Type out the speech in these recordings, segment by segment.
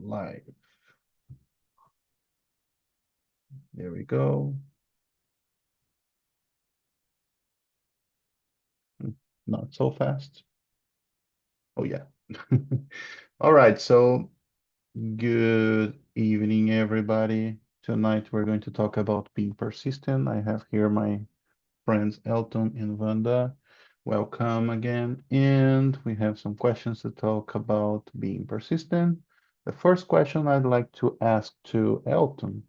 Live. There we go. Not so fast. Oh yeah. All right, so good evening, everybody. Tonight we're going to talk about being persistent. I have here my friends Elton and Vanda. Welcome again. And we have some questions to talk about being persistent. The first question I'd like to ask to Elton.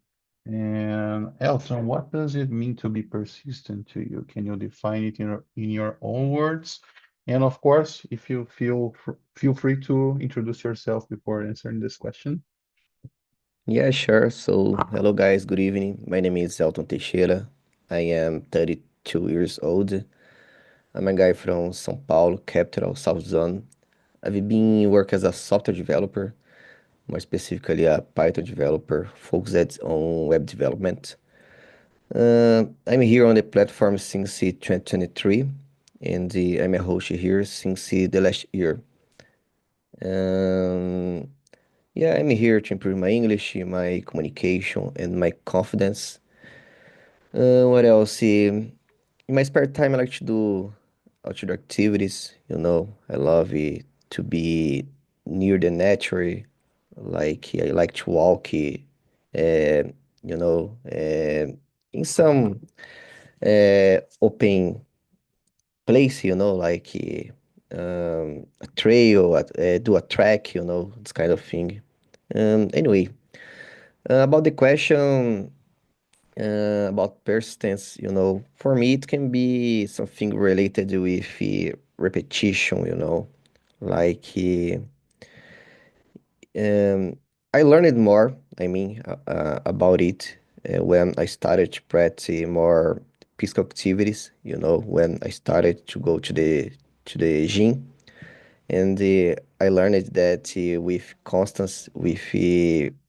And Elton, what does it mean to be persistent to you? Can you define it in your own words? And of course, if you feel free to introduce yourself before answering this question. Yeah, sure. So, hello guys, good evening. My name is Elton Teixeira. I am 32 years old. I'm a guy from São Paulo, capital, South Zone. I've been working as a software developer, more specifically a Python developer focused on web development. I'm here on the platform since 2023, and I'm a host here since the last year. Um, yeah, I'm here to improve my English, my communication, and my confidence. What else? In my spare time, I like to do outdoor activities. I love it to be near the nature. Like I like to walk, in some open place. Like a trail, do a track. This kind of thing. Anyway, about the question. About persistence, for me it can be something related with repetition, like I learned more, about it when I started to practice more physical activities, when I started to go to the gym, and I learned that with constance, with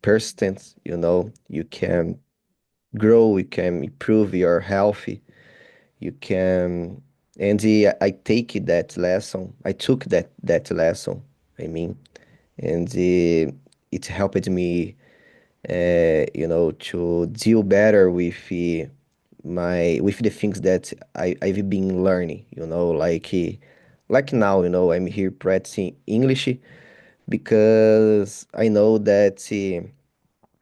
persistence, you can grow, you can improve your health, you can, and I take that lesson. I took that lesson. I mean, and it helped me, to deal better with with the things that I've been learning. Like now, I'm here practicing English because I know that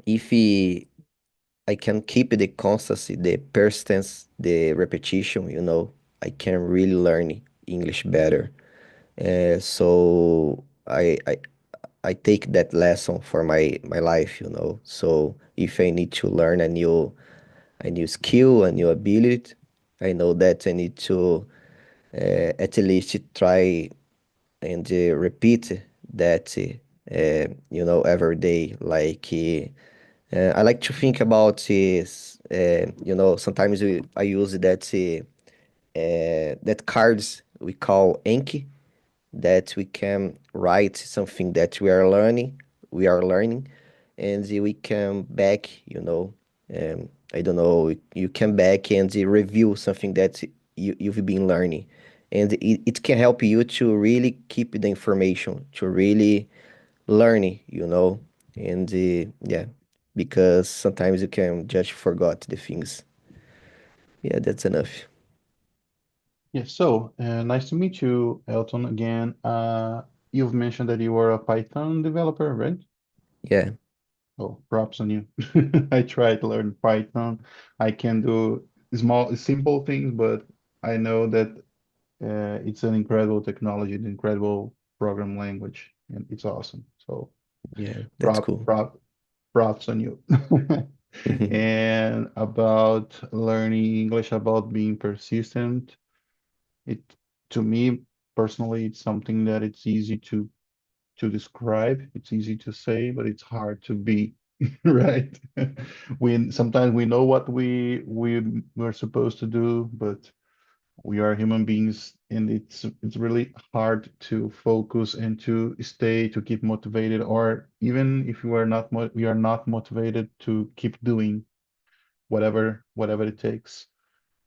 if I can keep the constancy, the persistence, the repetition, I can really learn English better. So I take that lesson for my life, So if I need to learn a new skill, a new ability, I know that I need to at least try and repeat that, every day. I like to think about is, sometimes I use that cards we call Enki, that we can write something that we are learning, and we can back, I don't know, you can back and review something that you've been learning. And it can help you to really keep the information, to really learn it, and yeah, because sometimes you can just forget the things. Yeah, that's enough. Yes, so nice to meet you, Elton, again. You've mentioned that you are a Python developer, right? Yeah. Oh, props on you. I try to learn Python. I can do small, simple things, but I know that it's an incredible technology, an incredible program language, and it's awesome. So Yeah, that's prop, cool. prop, props on you. And about learning English, about being persistent, it to me personally, it's something that it's easy to describe. It's easy to say, but it's hard to be, right? We sometimes we know what we're supposed to do, but we are human beings, and it's really hard to focus and to stay to keep motivated, or even if you are not we are not motivated to keep doing whatever it takes.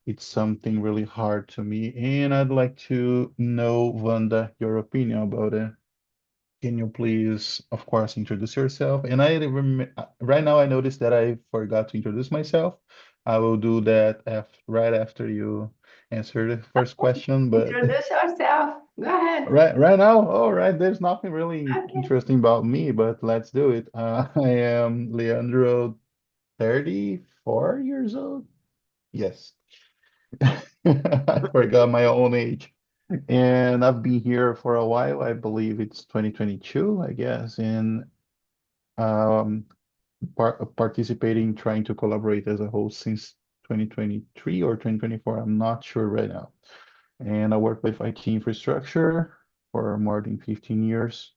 It's something really hard to me, and I'd like to know, Wanda, your opinion about it. can you please, of course, introduce yourself? And right now I noticed that I forgot to introduce myself. I will do that right after you answer the first question, but Introduce yourself. Go ahead. right now, all right, there's nothing really Okay. interesting about me, but let's do it. I am Leandro, 34 years old. Yes. I forgot my own age. And I've been here for a while. I believe it's 2022, I guess, and um, participating, trying to collaborate as a host since 2023 or 2024. I'm not sure right now. And I work with IT infrastructure for more than 15 years.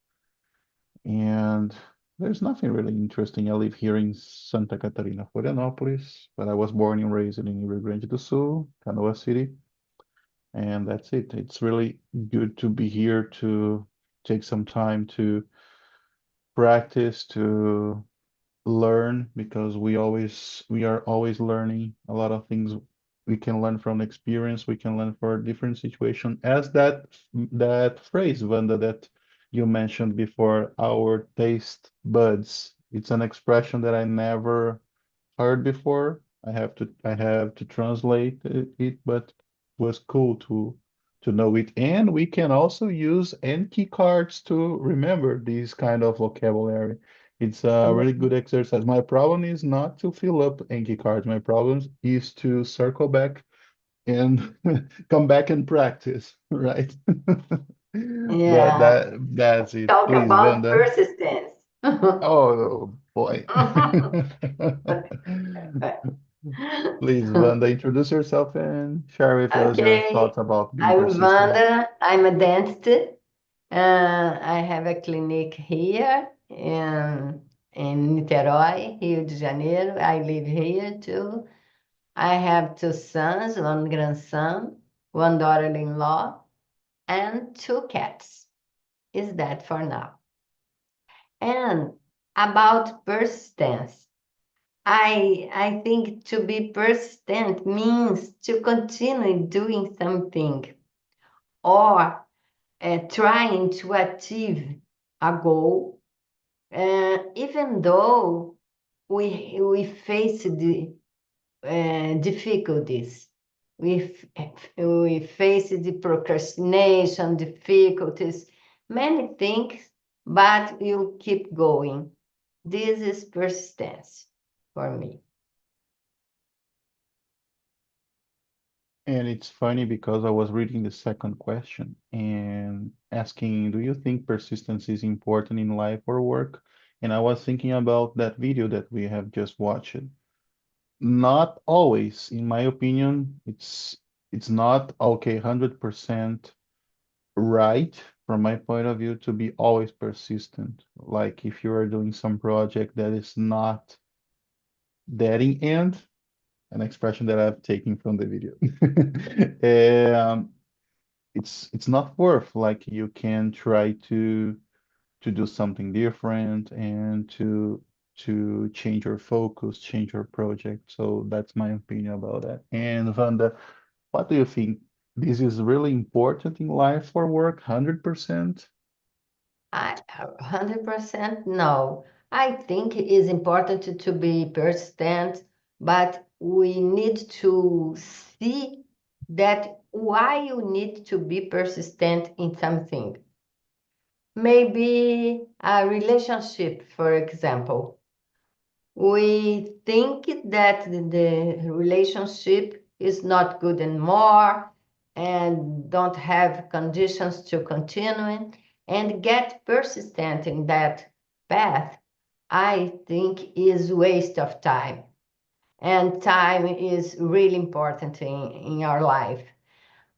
And there's nothing really interesting. I live here in Santa Catarina, Florianópolis, but I was born and raised in Rio Grande do Sul, Canoa City. And that's it. It's really good to be here to take some time to practice, to learn, because we are always learning a lot of things. We can learn from experience, we can learn for a different situation. As that phrase, Wanda, that you mentioned before, our taste buds. It's an expression that I never heard before. I have to translate it, but it was cool to know it. And we can also use Anki cards to remember these kind of vocabulary. It's a really good exercise. My problem is not to fill up Anki cards. My problem is to circle back and come back and practice, right? But Yeah. that's it. Talk Please, about Wanda. persistence. Oh boy. Please, Wanda, introduce yourself and share with us your Okay. thoughts about being I'm persistent. Wanda. I'm a dentist. I have a clinic here in Niterói, Rio de Janeiro. I live here too. I have two sons, one grandson, one daughter-in-law, and two cats. Is that for now? And about persistence, I think to be persistent means to continue doing something or trying to achieve a goal, even though we face the difficulties. We face the procrastination, difficulties, many things, but you keep going. This is persistence for me. And it's funny because I was reading the second question and asking, do you think persistence is important in life or work? And I was thinking about that video that we have just watched. Not always, in my opinion, it's not okay 100% right from my point of view to be always persistent. Like if you are doing some project that is not dead in end, an expression that I've taken from the video. Um, it's not worth like you can try to do something different and to change your focus, change your project. So that's my opinion about that. And Vanda, what do you think? This is really important in life or work, 100%? 100% no. I think it is important to be persistent, but we need to see that why you need to be persistent in something. Maybe a relationship, for example. We think that the relationship is not good anymore and don't have conditions to continue and get persistent in that path, I think is waste of time. And time is really important in our life.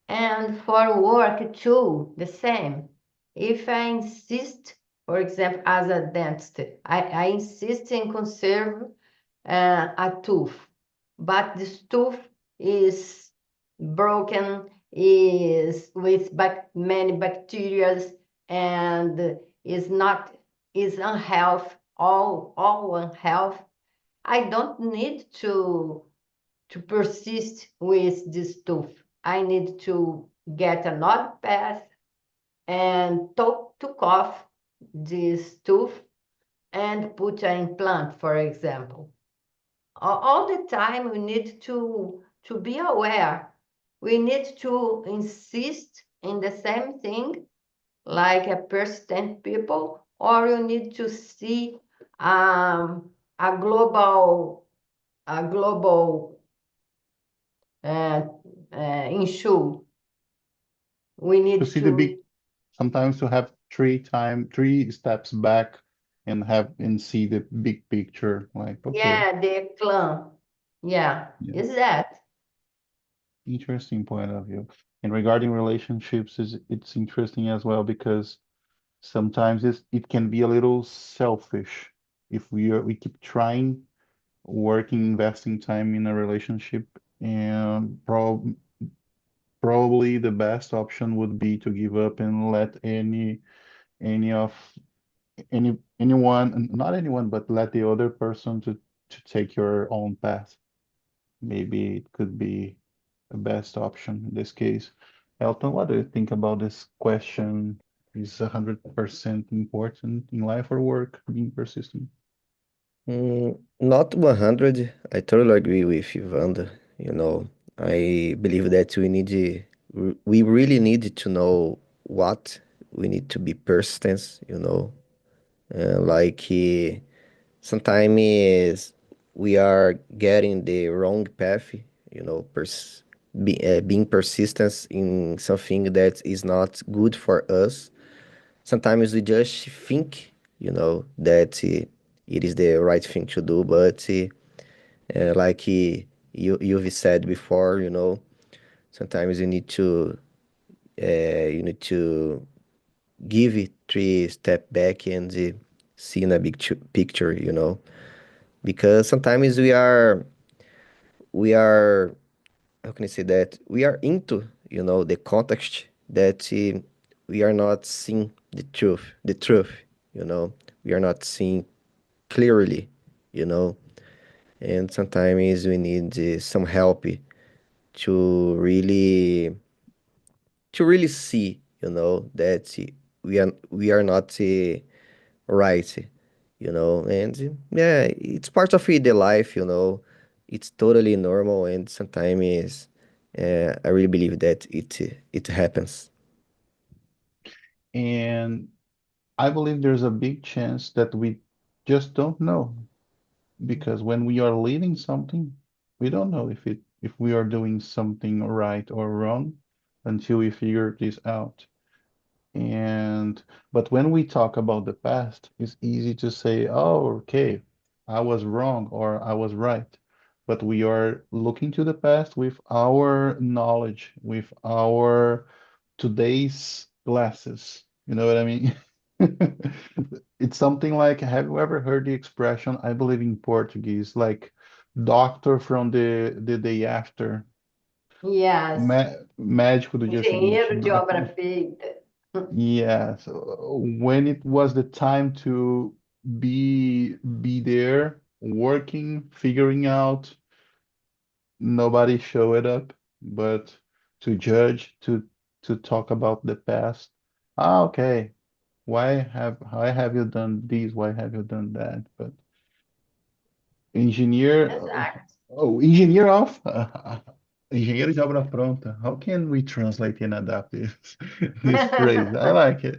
And for work too, the same. If I insist, for example, as a dentist, I insist in conserve a tooth, but this tooth is broken, is with many bacteria, and is unhealth, all unhealth. I don't need to persist with this tooth. I need to get another path and talk to cough. this tooth and put an implant, for example. All the time we need to be aware. We need to insist in the same thing like a persistent people, or you need to see a global uh, issue. We To need see the big, to, sometimes to have three steps back and see the big picture. Like, okay, yeah, the clan. Yeah, yeah, is that? interesting point of view. And regarding relationships, it's interesting as well because sometimes it can be a little selfish if we keep trying, working, investing time in a relationship, and probably the best option would be to give up and let any of anyone, not anyone, but let the other person to take your own path. Maybe it could be the best option in this case. Elton, what do you think about this question? Is 100% important in life or work, being persistent? Not 100. I totally agree with you, Wanda. You know, I believe that we really need to know what we need to be persistent, you know. Sometimes we are getting the wrong path, you know, being persistent in something that is not good for us. Sometimes we just think, you know, that it is the right thing to do, but you've said before, you know, sometimes you need to give it 3 step back and see in a big picture, you know, because sometimes we are how can I say that we are into, you know, the context that we are not seeing the truth, you know, we are not seeing clearly, you know, and sometimes we need some help to really see, you know, that we are not right, you know, and yeah, it's part of the life, you know, it's totally normal, and sometimes I really believe that it happens. And I believe there's a big chance that we just don't know because when we are leading something, we don't know if we are doing something right or wrong until we figure this out. And but when we talk about the past, it's easy to say, oh, okay, I was wrong or I was right. But we are looking to the past with our knowledge, with our today's glasses. You know what I mean? It's something like, have you ever heard the expression, I believe in Portuguese, like doctor from the day after, Yes, médico do dia seguinte. engenheiro de obra feita. Yeah, so when it was the time to be there, working, figuring out, nobody showed up, but to judge, to talk about the past. Ah, okay. Why have you done this? Why have you done that? But engineer, Exact. engineer of engenheiro de obra pronta. How can we translate and adapt this phrase? I like it.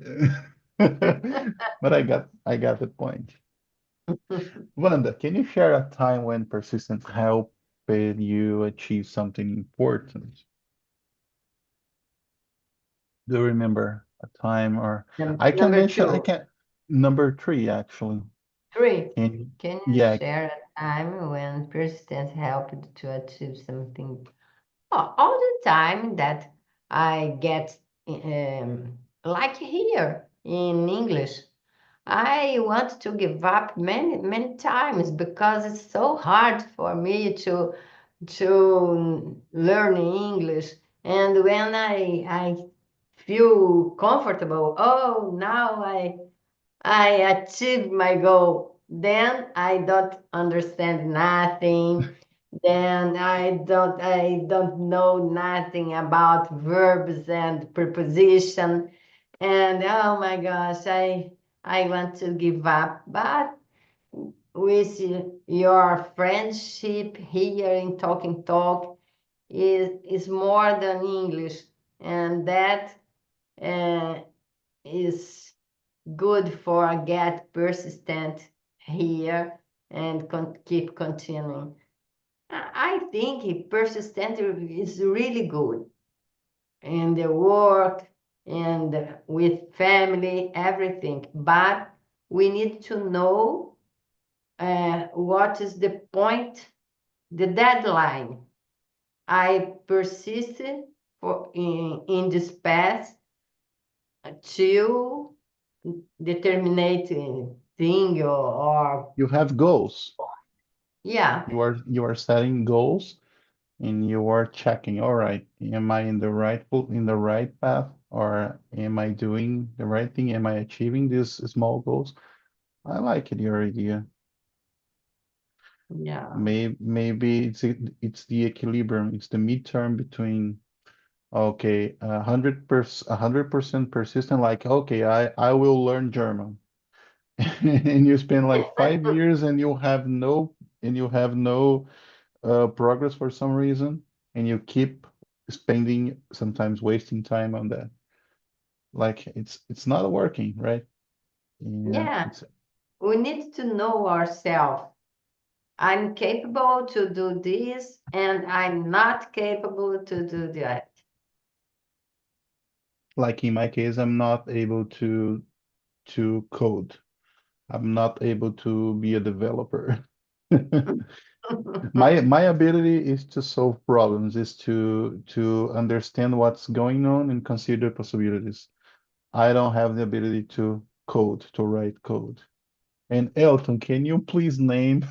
But I got the point. Wanda, can you share a time when persistence helped you achieve something important? Do you remember a time or I can Number mention I two. can number three actually. Three, Can can you yeah, share a time when persistence helped to achieve something? All the time that I get, like here in English, I want to give up many, many times because it's so hard for me to learn English. And when I feel comfortable, oh, now I achieved my goal. Then I don't understand nothing. Then I don't know nothing about verbs and preposition. And oh my gosh, I want to give up, but with your friendship here in Talking Talk is more than English, and that uh, is good for get persistent here and keep continuing. I think persistent is really good in the work and with family, everything. But we need to know what is the point, the deadline. I persisted in this path to determinate thing or You have goals. yeah, You are setting goals and you are checking, all right, am I in the right path, or am I doing the right thing? Am I achieving these small goals? I like it, your idea. yeah, Maybe it's the equilibrium, it's the midterm between okay, 100% persistent, like okay, I will learn German. And you spend like 5 years and you have no progress for some reason, and you keep spending, sometimes wasting time on that. Like it's not working, right? Yeah, yeah. it's We need to know ourselves. I'm capable to do this, and I'm not capable to do that. like in my case, I'm not able to code. I'm not able to be a developer. My ability is to solve problems, is to understand what's going on and consider possibilities. I don't have the ability to code, to write code. And Elton, can you please name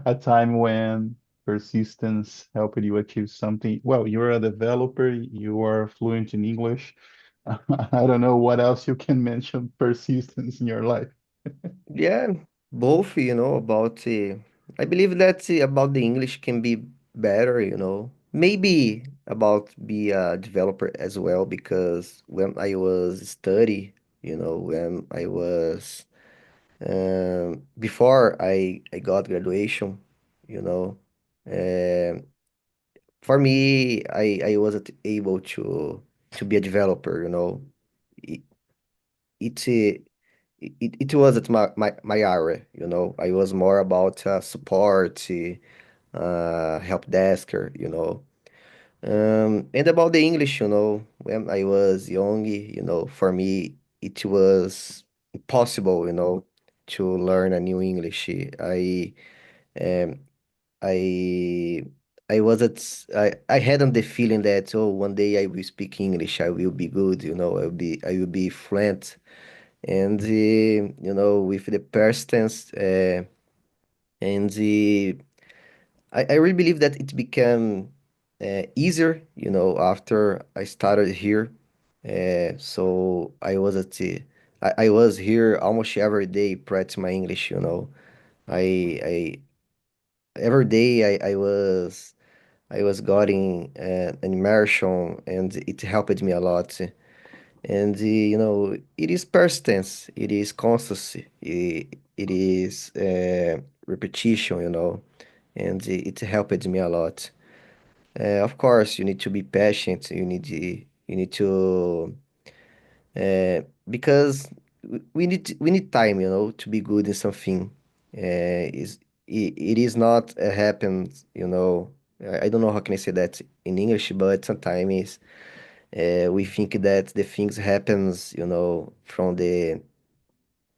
a time when persistence helped you achieve something? Well, you're a developer, you are fluent in English. I don't know what else you can mention persistence in your life. Yeah, both, about I believe that about the English can be better, Maybe about be a developer as well, because when I was study, when I was before I got graduation, you know, um for me, I wasn't able to be a developer, It it it wasn't my area, I was more about support, help desker, and about the English, when I was young, for me it was impossible, to learn a new English. Um, I I wasn't I hadn't the feeling that, oh, one day I will speak English, I will be good, I will be fluent. And with the persistence, and I really believe that it became easier, after I started here. So I was here almost every day practicing my English. I every day I was getting an immersion, and it helped me a lot. And it is persistence, it is constancy, it is repetition, and it helped me a lot. Of course, you need to be patient. You need to because we need time, to be good in something. It is not happens, I don't know how can I say that in English, but sometimes we think that the things happens, from the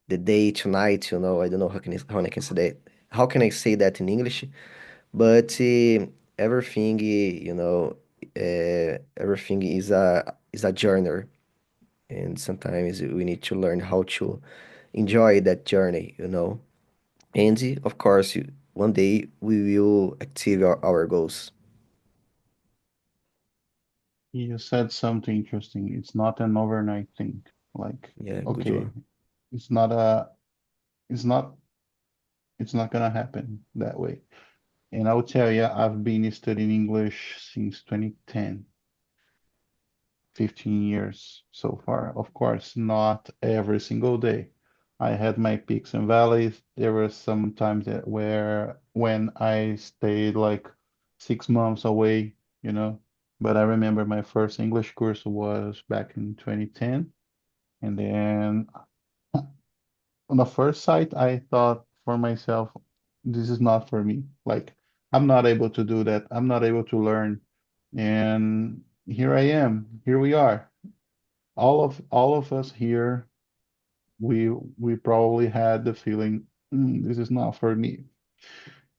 day to night. I don't know how I can say that. How can I say that in English? But everything, everything is a journey, and sometimes we need to learn how to enjoy that journey. And of course, one day we will achieve our goals. You said something interesting. It's not an overnight thing. Like, Yeah, good okay, job. it's not a, it's not, it's not gonna happen that way. And I'll tell you, I've been studying English since 2010, 15 years so far. Of course, not every single day. I had my peaks and valleys. There were some times where when I stayed like 6 months away, you know. But I remember my first English course was back in 2010. And then on the first sight, I thought for myself, this is not for me. Like, I'm not able to do that. I'm not able to learn. And here I am. Here we are. All of us here, we probably had the feeling, this is not for me.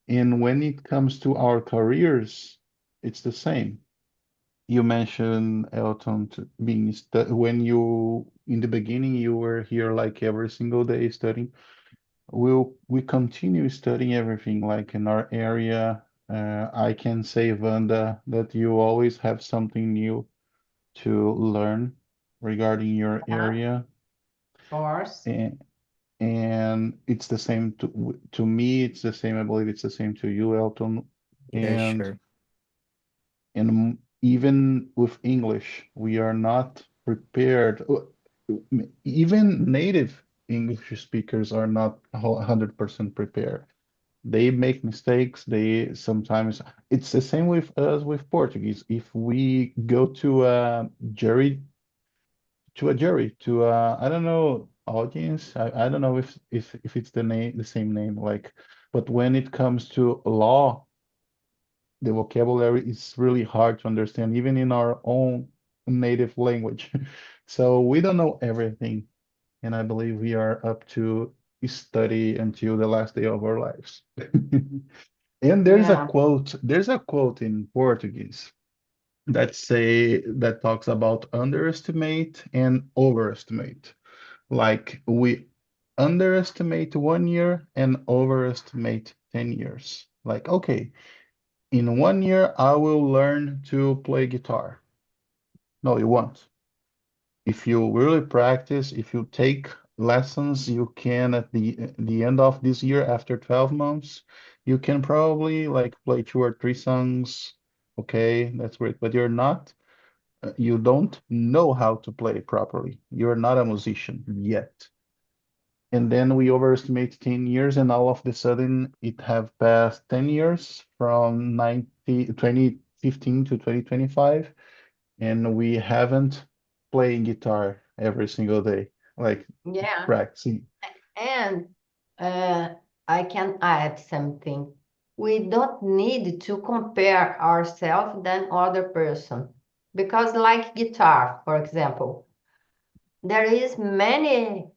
And when it comes to our careers, it's the same. You mentioned Elton being when you in the beginning you were here like every single day studying. We continue studying everything like in our area. I can say, Vanda, that you always have something new to learn regarding your Yeah, area. of course. And it's the same to me, it's the same, I believe it's the same to you, Elton. Yeah, And sure. even with English, we are not prepared. Even native English speakers are not 100% prepared. They make mistakes. They sometimes, it's the same with us with Portuguese. If we go to I don't know, audience, I don't know if it's the same name, like, but when it comes to law, the vocabulary is really hard to understand, even in our own native language. So we don't know everything, and I believe we are up to study until the last day of our lives. And Yeah, there's a quote in Portuguese that talks about underestimate and overestimate. Like we underestimate 1 year and overestimate 10 years. Like, okay, in 1 year, I will learn to play guitar. No, you won't. If you really practice, if you take lessons, you can at the end of this year, after 12 months, you can probably like play 2 or 3 songs. Okay, that's great. But you don't know how to play properly. You're not a musician yet. And then we overestimate 10 years, and all of the sudden it have passed 10 years from 2015 to 2025, and we haven't playing guitar every single day, like yeah. practicing. And uh, I can add something. We don't need to compare ourselves than other person because, like guitar, for example, there is many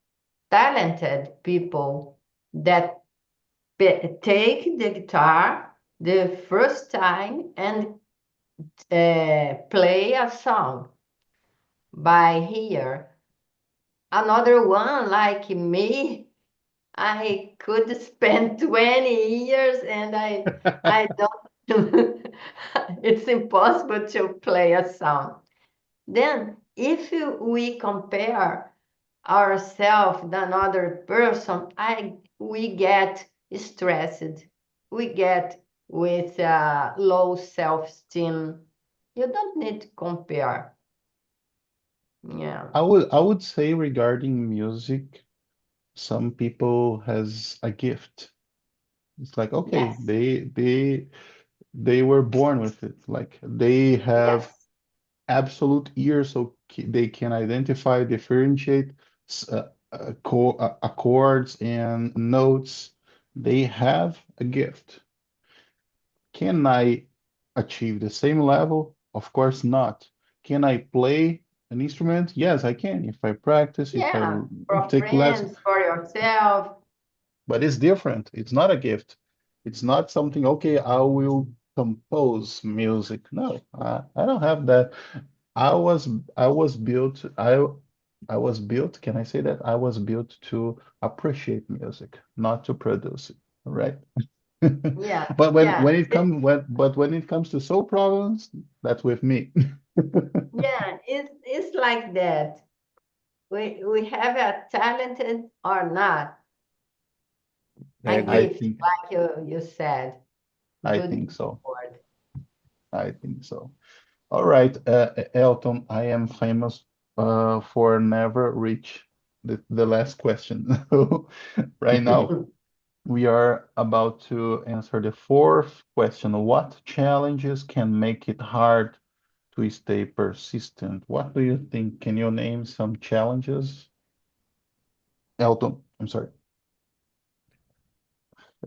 talented people that take the guitar the first time and play a song by ear. Another one like me, I could spend 20 years and I don't, it's impossible to play a song. Then, if we compare ourselves with another person, we get stressed. We get with low self-esteem. You don't need to compare. Yeah. I would say regarding music, some people has a gift. It's like, okay, Yes. they were born with it. Like they have Yes. absolute ear, so they can identify, differentiate accords and notes. They have a gift. Can I achieve the same level? Of course not. Can I play an instrument? Yes, I can. If I practice, if I Yeah. For take lessons, friends, for yourself. but it's different. It's not a gift. It's not something, okay, I will compose music. No, I don't have that. I was I was built I was built, can I say that? I was built to appreciate music, not to produce it, right? Yeah. But Yeah. when it comes to soul problems, that's with me. Yeah. It's like that. We have a talented or not. I A I agree. gift, think like you said. I Good think so. word. I think so. All right, Elton, I am famous for never reach. the last question. Right now, we are about to answer the fourth question. What challenges can make it hard to stay persistent? What do you think? Can you name some challenges? Elton, I'm sorry.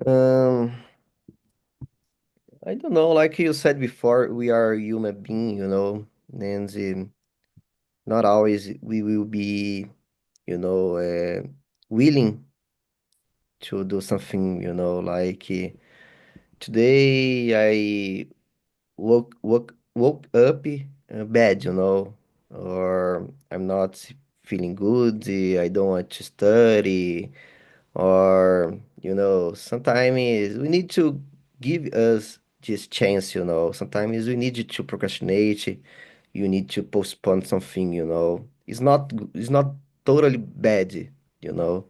Um, I don't know, like you said before, we are human being, and not always we will be, willing to do something, like today I woke up bad, or I'm not feeling good, I don't want to study, or sometimes we need to give us this chance, sometimes we need to procrastinate, you need to postpone something, it's not totally bad, you know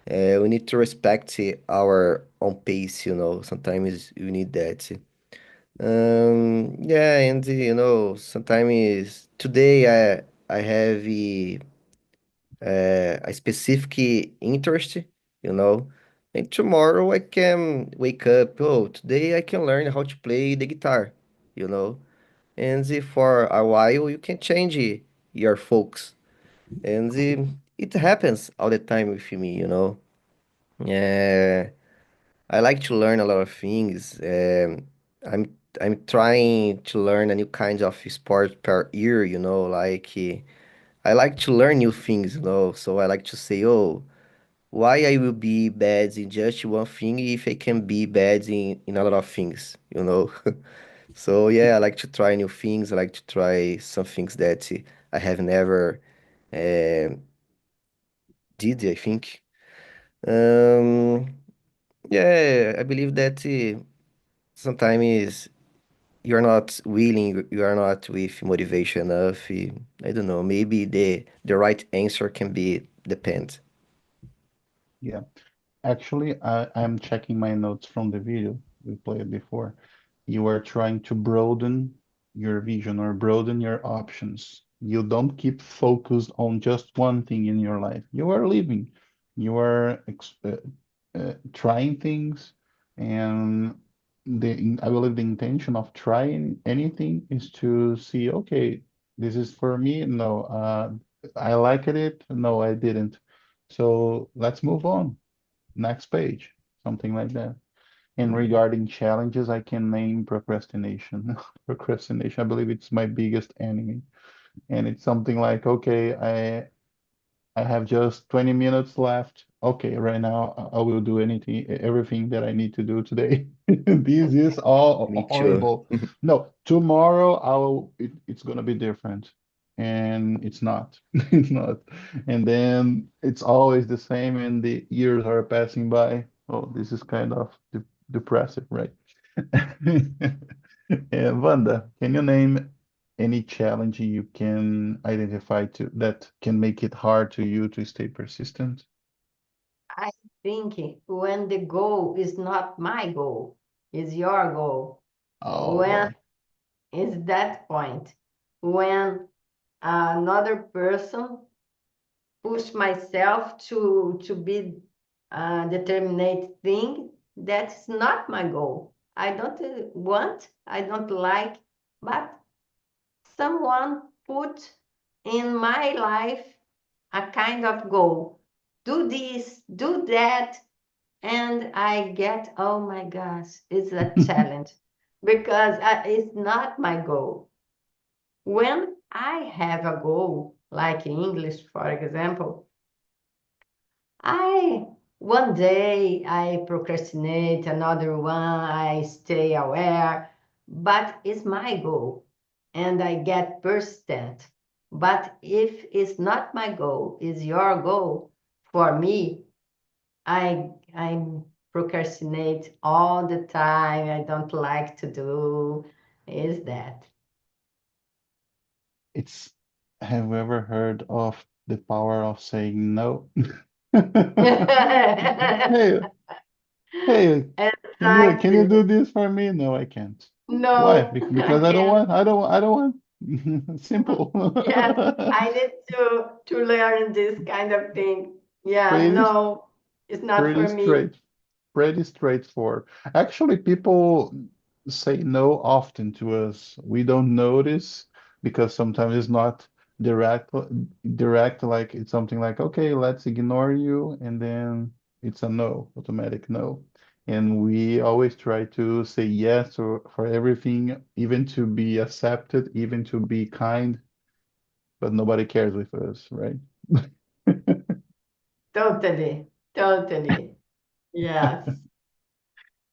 we need to respect our own pace, sometimes you need that. Yeah, and sometimes today I have a specific interest, you know, and tomorrow I can wake up, oh, today I can learn how to play the guitar, you know, and for a while you can change your focus, and it happens all the time with me, Yeah, I like to learn a lot of things. I'm trying to learn a new kind of sport per year, like I like to learn new things, So I like to say, oh, why I will be bad in just one thing if I can be bad in a lot of things, So yeah, I like to try new things. I like to try some things that I have never uh, did, I think. Um, yeah, I believe that sometimes you're not willing, you are not with motivation enough. I don't know, maybe the right answer can be depend. Yeah. Actually, I'm checking my notes from the video we played before. You are trying to broaden your vision or broaden your options. You don't keep focused on just one thing in your life. You are living. You are trying things, and I believe the intention of trying anything is to see, okay, this is for me. No, I liked it. No, I didn't. So let's move on. Next page, something like that. And regarding challenges, I can name procrastination. Procrastination, I believe it's my biggest enemy. And it's something like, okay, I have just 20 minutes left. Okay, right now I will do anything, everything that I need to do today. This is all Me too. horrible. No, tomorrow it's gonna be different. And it's not. It's not. And then it's always the same and the years are passing by. Oh, this is kind of depressive, right? Wanda, can you name any challenge you can identify to that can make it hard to you to stay persistent? I think when the goal is not my goal, is your goal. Oh When boy. is that point? When another person push myself to be a determinate thing, that's not my goal. I don't want, I don't like, but someone put in my life a kind of goal. Do this, do that, and I get, oh my gosh, it's a challenge because it's not my goal. When I have a goal, like in English, for example, I one day I procrastinate, another one I stay aware, but it's my goal and I get persistent. But if it's not my goal, it's your goal, for me, I procrastinate all the time. I don't like to do is that. It's, have you ever heard of the power of saying no? Hey, hey, can you Exactly. do this for me? No, I can't. Why? No, I Because I don't can't. want, I don't want. Simple. Yes, I need to learn this kind of thing. Yeah, Pretty, no, it's not pretty for me. pretty straightforward. Actually, people say no often to us. We don't notice because sometimes it's not direct, direct, like it's something like, okay, let's ignore you, and then it's a no, automatic no. And we always try to say yes for everything, even to be accepted, even to be kind, but nobody cares with us, right? Totally, totally. Yes.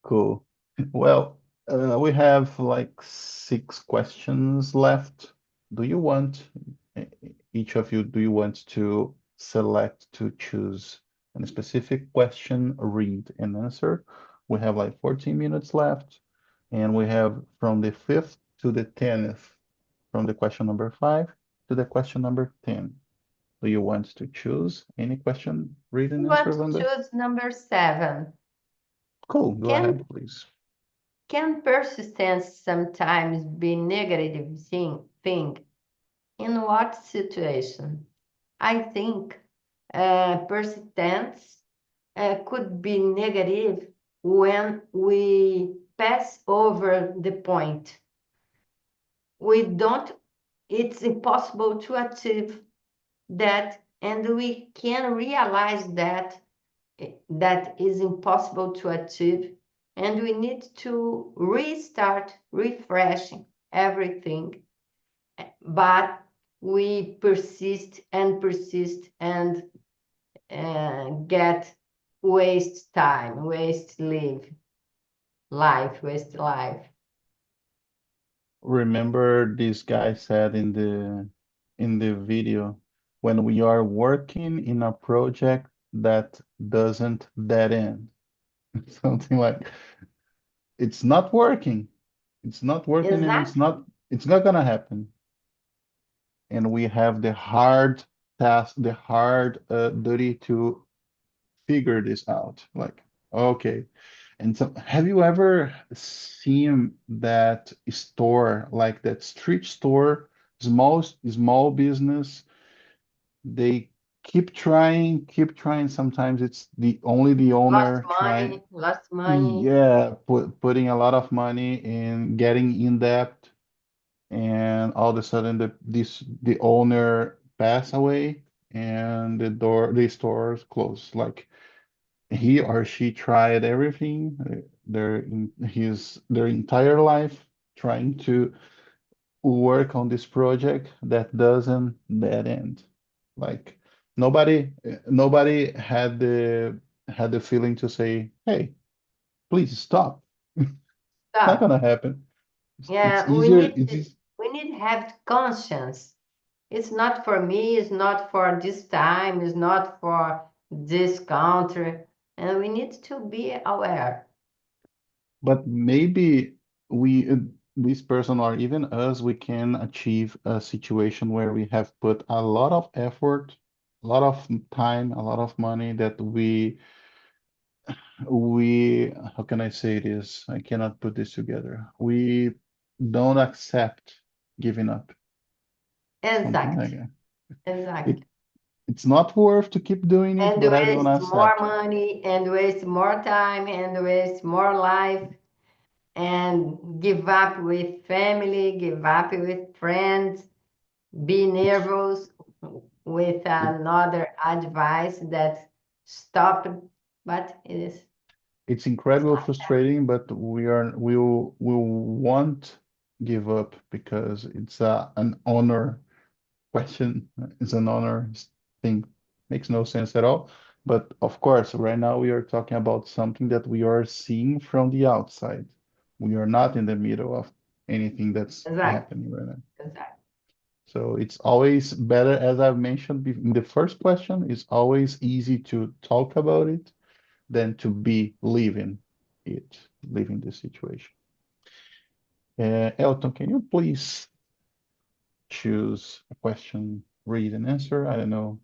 Cool. Well, we have like 6 questions left. Do you want, e- each of you, do you want to select to choose a specific question, read and answer? We have like 14 minutes left, and we have from the 5th to the 10th, from the question number 5 to the question number 10. Do you want to choose any question, read I and want answer, to Wanda? choose number 7. Cool, go Can ahead, please. can persistence sometimes be negative thing? In what situation? I think persistence could be negative when we pass over the point. We don't, it's impossible to achieve that, and we can realize that that is impossible to achieve, and we need to restart, refreshing everything. But we persist and get waste time, waste life. Remember this guy said in the video, when we are working in a project that doesn't dead end. Something like it's not working. It's not working and Exactly. it's not gonna happen. And we have the hard task, the hard duty to figure this out. Like, okay. And so, have you ever seen that store, like that street store, small business? They keep trying. Sometimes it's the only the owner trying, Lost money. yeah, putting a lot of money in getting in debt, and all of a sudden the owner pass away, and the stores close. Like he or she tried everything their entire life trying to work on this project that doesn't dead end. Like nobody had the feeling to say, hey, please stop. It's not Stop. gonna happen. It's Yeah, easier. we need to have conscience. It's not for me, it's not for this time, it's not for this country. And we need to be aware. But maybe we, this person or even us, we can achieve a situation where we have put a lot of effort, a lot of time, a lot of money that how can I say this? I cannot put this together. We don't accept giving up, something like Exactly. that. It Exactly. it's not worth to keep doing it, And but I don't waste more accept it. money and waste more time and waste more life and give up with family, give up with friends, be It's nervous with it, another advice that stop, but it is it's it's incredibly like frustrating, but we'll won't give up because it's an honor question. It's an honor thing. Makes no sense at all. But of course, right now we are talking about something that we are seeing from the outside. We are not in the middle of anything that's exactly, happening right now. exactly. So it's always better, as I've mentioned in the first question, it's always easy to talk about it than to be living the situation. Elton, can you please choose a question, read and answer? I don't know.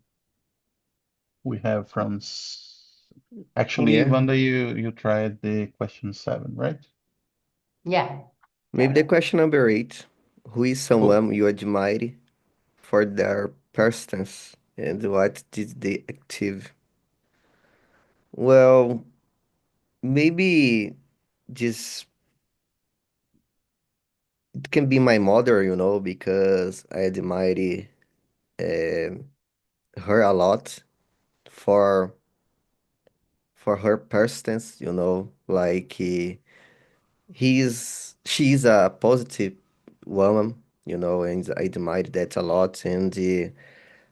We have from actually, Yeah, Wanda, you tried the question 7, right? Yeah, maybe the seven. question number 8. Who is Oh, someone you admire for their persistence and what did they achieve? Well, maybe just it can be my mother, because I admire her a lot for her persistence, like she's a positive woman, and I admire that a lot. And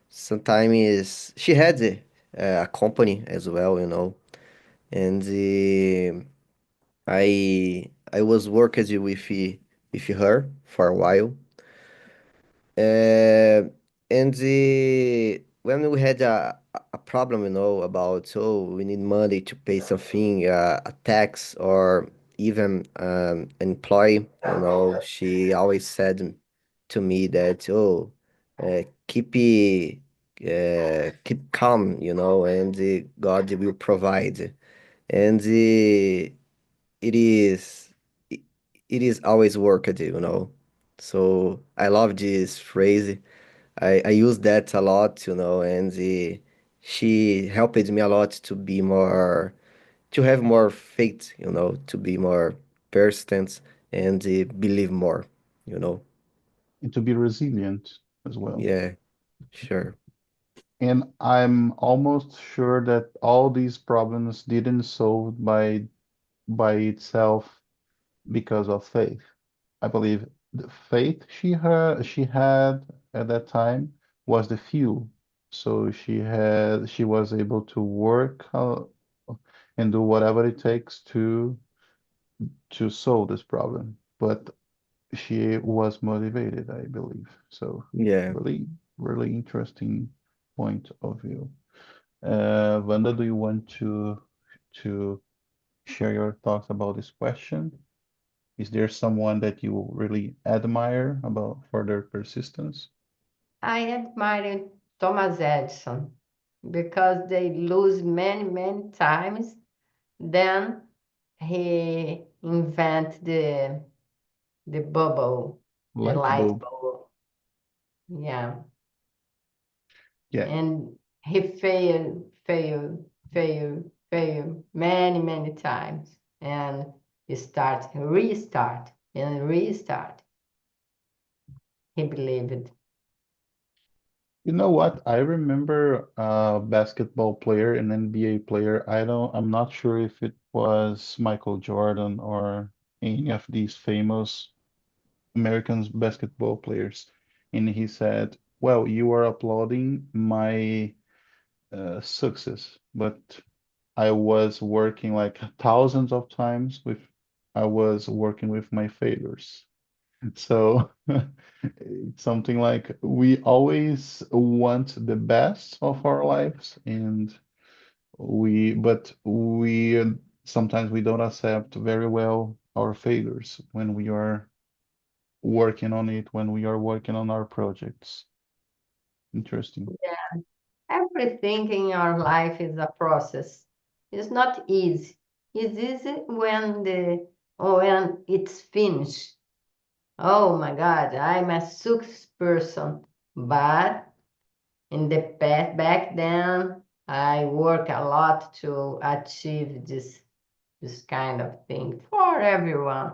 sometimes she had a company as well, and I was working with her for a while. Uh, and when we had a problem, about, we need money to pay something, a tax, or even an employee, she always said to me that, keep keep calm, and God will provide. And it is it, it is always worked, So I love this phrase. I use that a lot, and she helped me a lot to have more faith, to be more persistent and believe more, you know. and to be resilient as well. Yeah, sure. And I'm almost sure that all these problems didn't solve by itself because of faith. I believe the faith she had at that time was the fuel. So she was able to work and do whatever it takes to solve this problem. But she was motivated, I believe. So Yeah. really, really interesting point of view. Wanda, do you want to share your thoughts about this question? Is there someone that you really admire about for their persistence? I admire Thomas Edison because they lose many, many times. Then he invent the bubble, the Light light bulb. bulb. Yeah. Yeah. And he failed many, many times. And he restart, and restart. He believed. You know what? I remember a basketball player, an NBA player. I'm not sure if it was Michael Jordan or any of these famous American basketball players. And he said, well, you are applauding my success, but I was working like thousands of times I was working with my failures. So it's something like we always want the best of our lives, and but we sometimes we don't accept very well our failures when we are working on it, when we are working on our projects. Interesting. Everything in our life is a process. It's not easy. It's easy when it's finished. Oh my God, I'm a success person. But in the past, back then, I work a lot to achieve this kind of thing for everyone.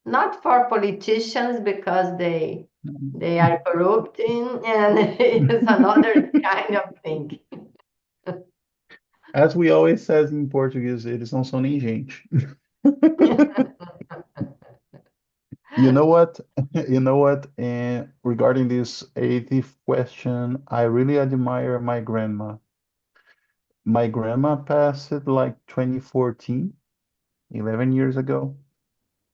Not for politicians because they are corrupting and it's another kind of thing. As we always says in Portuguese, eles não são nem gente. You know what? You know what? Regarding this 80th question, I really admire my grandma. My grandma passed it like 2014, 11 years ago,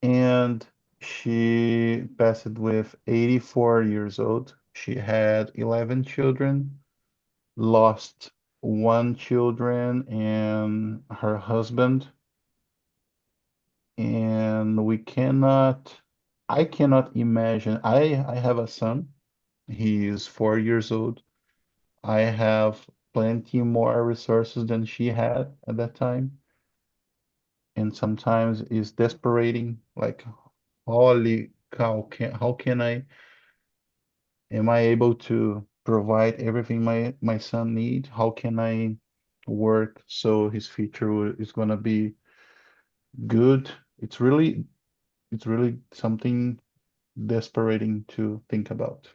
and she passed it with 84 years old. She had 11 children, lost one children and her husband, and I cannot imagine. I have a son. He is 4 years old. I have plenty more resources than she had at that time. And sometimes it's desperating, like, holy. how can I am I able to provide everything my son need? How can I work so his future is gonna be good? It's really something desperating to think about.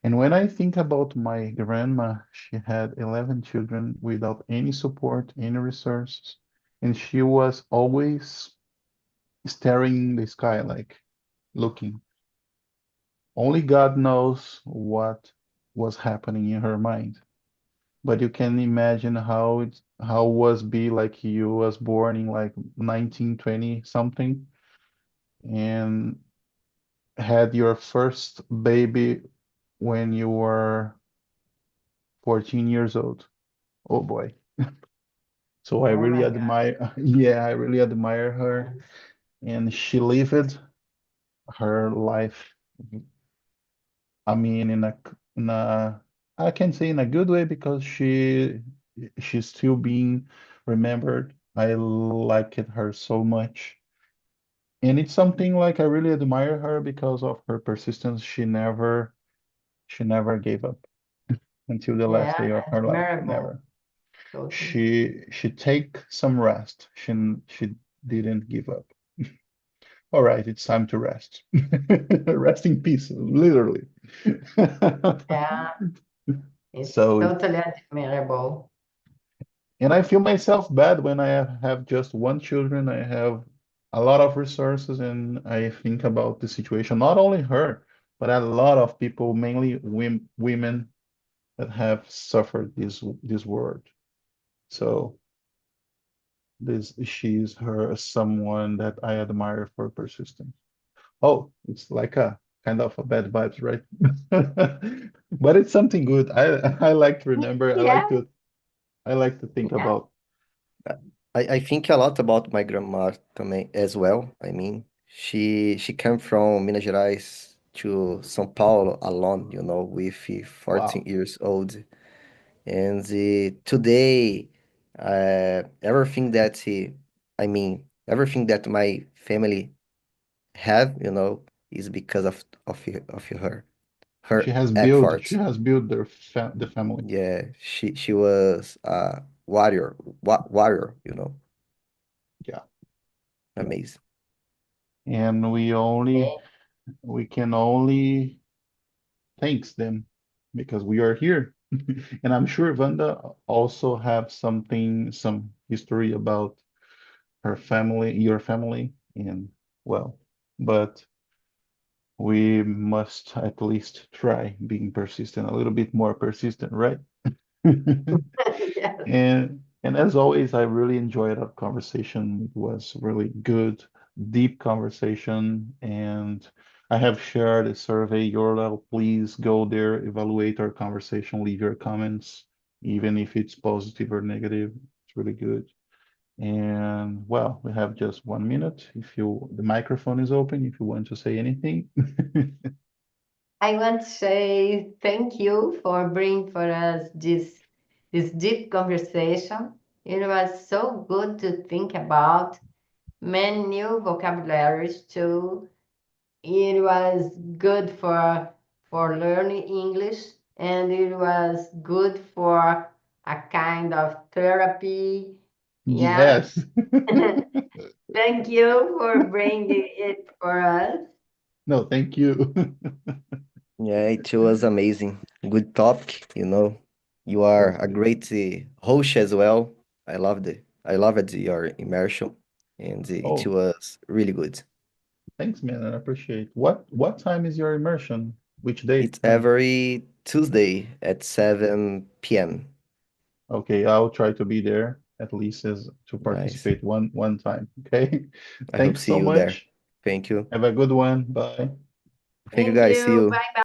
And when I think about my grandma, she had 11 children without any support, any resources, and she was always staring in the sky, like looking. Only God knows what was happening in her mind. But you can imagine how was be like you was born in like 1920 something and had your first baby when you were 14 years old. Oh boy. So I Oh really my God. admire, yeah, I really admire her. And she lived her life, I mean, I can say in a good way because she's still being remembered. I liked her so much. And it's something like I really admire her because of her persistence. She never gave up until the last Yeah, day of her life. admirable. Never. Totally. She take some rest. She didn't give up. All right, it's time to rest. Rest in peace, literally. Yeah, it's So, totally admirable. and I feel myself bad when I have just one children. I have a lot of resources, and I think about the situation, not only her, but a lot of people, mainly women that have suffered this word. So this she's her someone that I admire for persistence. Oh, it's like a kind of a bad vibes, right? But it's something good. I like to remember. I Yeah, like to I like to think yeah. about. Uh, I think a lot about my grandma também as well. I mean, she came from Minas Gerais to São Paulo alone, with 14 Wow, years old. And today, everything that everything that my family have, is because of she her has built she efforts. has built the family. Yeah, she was a warrior. Yeah, yeah. Amazing. And we can only thanks them because we are here. And I'm sure Vanda also have some history about her family, your family, and well, but we must at least try being persistent, a little bit more persistent, right? Yes. And as always, I really enjoyed our conversation. It was really good, deep conversation, and I have shared a survey URL. Please go there, evaluate our conversation, leave your comments, even if it's positive or negative. It's really good. And well, we have just 1 minute. The microphone is open, if you want to say anything. I want to say thank you for bringing for us this deep conversation. It was so good to think about many new vocabularies too. It was good for learning English, and it was good for a kind of therapy. Yeah. Yes. Thank you for bringing it for us. No, thank you. Yeah, it was amazing. Good topic. You are a Perfect. great host as well. I loved your immersion, and it Oh, was really good. thanks, man. I appreciate. What time is your immersion? Which day, It's time? every Tuesday at 7 p.m. Okay, I'll try to be there at least as to Nice. participate one time. Okay. I hope Thanks see so you there. much. Thank you. Have a good one. Bye. Thank you, Thank guys. See you. you. Bye.